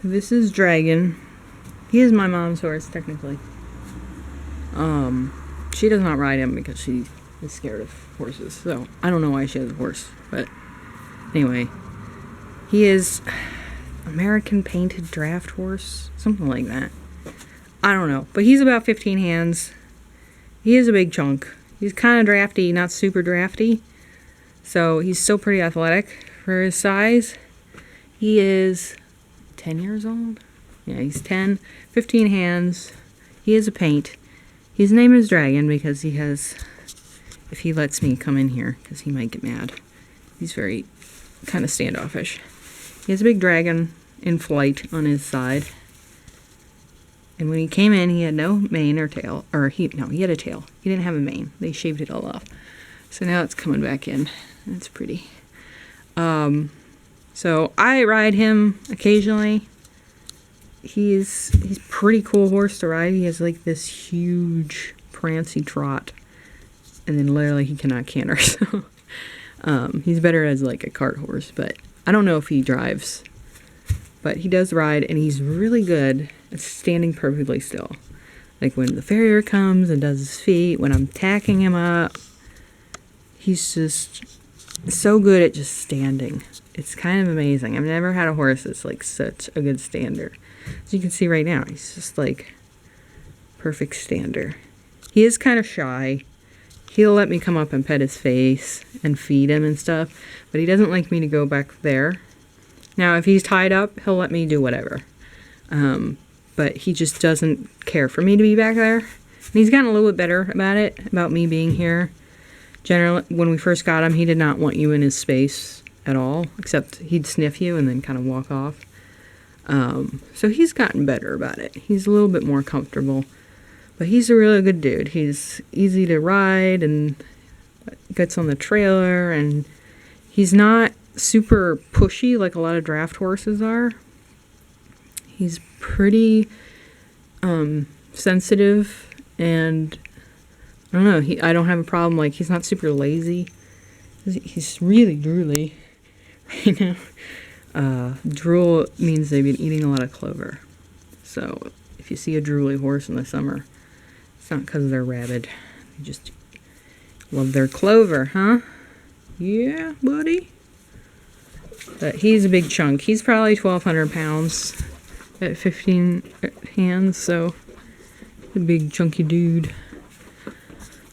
This is Dragon. He is my mom's horse, technically. She does not ride him because she is scared of horses. So, I don't know why she has a horse. But, anyway. He is American painted draft horse. Something like that. I don't know. But he's about 15 hands. He is a big chunk. He's kind of drafty, not super drafty. So, he's still pretty athletic for his size. He is 10 years old? Yeah, he's 10. 15 hands. He is a paint. His name is Dragon because he has, if he lets me come in here, because he might get mad. He's very kind of standoffish. He has a big dragon in flight on his side. And when he came in, he had no mane or tail. He had a tail. He didn't have a mane. They shaved it all off. So now it's coming back in. It's pretty. So I ride him occasionally. He's pretty cool horse to ride. He has like this huge prancy trot, and then literally he cannot canter. So he's better as like a cart horse, but I don't know if he drives. But he does ride, and he's really good at standing perfectly still. Like when the farrier comes and does his feet, when I'm tacking him up, he's just so good at just standing. It's kind of amazing. I've never had a horse that's like such a good stander. As you can see right now, he's just like perfect stander. He is kind of shy. He'll let me come up and pet his face and feed him and stuff, but he doesn't like me to go back there. Now, if he's tied up, he'll let me do whatever. But he just doesn't care for me to be back there. And he's gotten a little bit better about it, about me being here. Generally, when we first got him, he did not want you in his space at all, except he'd sniff you and then kind of walk off. So he's gotten better about it. He's a little bit more comfortable. But he's a really good dude. He's easy to ride and gets on the trailer, and he's not super pushy like a lot of draft horses are. He's pretty sensitive, and I don't know, I don't have a problem, like he's not super lazy. He's really drooly right now. Drool means they've been eating a lot of clover. So if you see a drooly horse in the summer, it's not because they're rabid. They just love their clover, huh? Yeah, buddy. But he's a big chunk. He's probably 1,200 pounds at 15 hands, so a big chunky dude.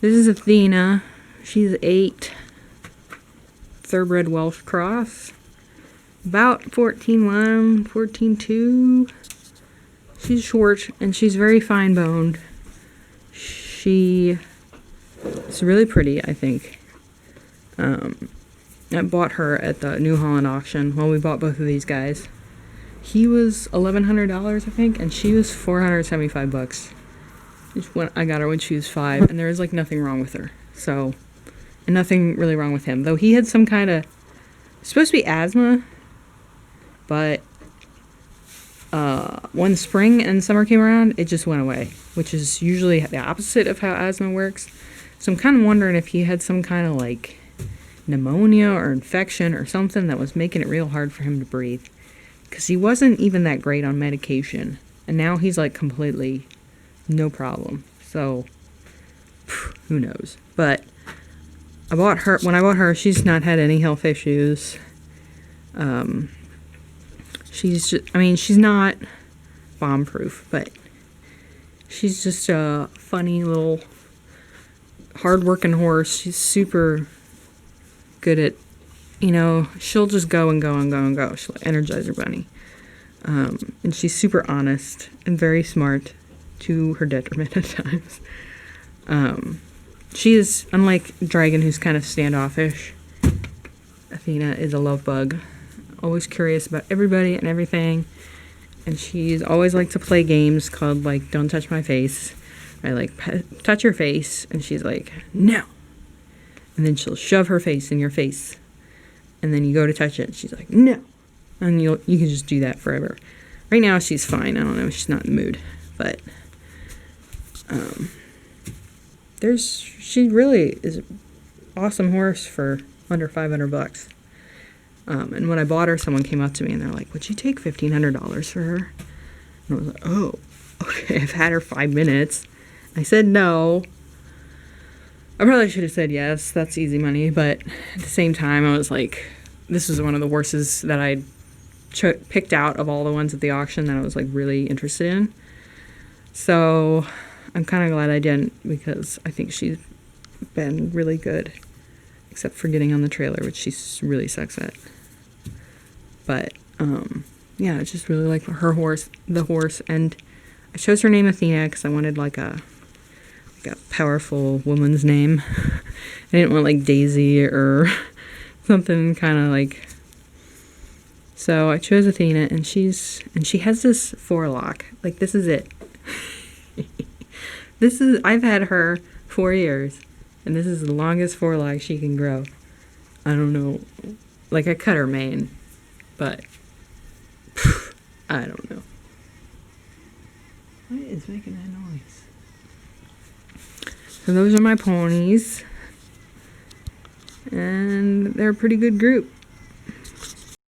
This is Athena. She's 8. Thoroughbred Welsh cross. About 14'1", 14'2". She's short, and she's very fine-boned. She is really pretty, I think. I bought her at the New Holland Auction. Well, we bought both of these guys. He was $1,100, I think, and she was $475. I got her when she was 5, and there was like nothing wrong with her. So, and nothing really wrong with him. Though he had some kind of, supposed to be asthma, but when spring and summer came around, it just went away, which is usually the opposite of how asthma works. So I'm kind of wondering if he had some kind of like pneumonia or infection or something that was making it real hard for him to breathe. Because he wasn't even that great on medication. And now he's like completely no problem. So, who knows. But when I bought her, she's not had any health issues. She's not bomb-proof, but she's just a funny little hard-working horse. She's super good at, she'll just go and go and go and go. She'll energize her bunny. And she's super honest and very smart, to her detriment at times. She is, unlike Dragon, who's kind of standoffish, Athena is a love bug. Always curious about everybody and everything. And she's always liked to play games called, like, Don't Touch My Face. I like, touch your face. And she's like, no. And then she'll shove her face in your face. And then you go to touch it, and she's like, no. And you can just do that forever. Right now, she's fine. I don't know. She's not in the mood. But she really is an awesome horse for under $500. And when I bought her, someone came up to me and they're like, would you take $1,500 for her? And I was like, oh, okay, I've had her 5 minutes. I said no. I probably should have said yes, that's easy money, but at the same time, I was like, this was one of the horses that I picked out of all the ones at the auction that I was like really interested in. So I'm kind of glad I didn't, because I think she's been really good, except for getting on the trailer, which she really sucks at. But yeah, I just really like her horse, and I chose her name Athena because I wanted like a powerful woman's name. I didn't want like Daisy or something kind of like. So I chose Athena, and she has this forelock. Like, this is it. I've had her 4 years, and this is the longest forelock she can grow. I don't know. Like, I cut her mane, but I don't know. What is making that noise? So those are my ponies, and they're a pretty good group.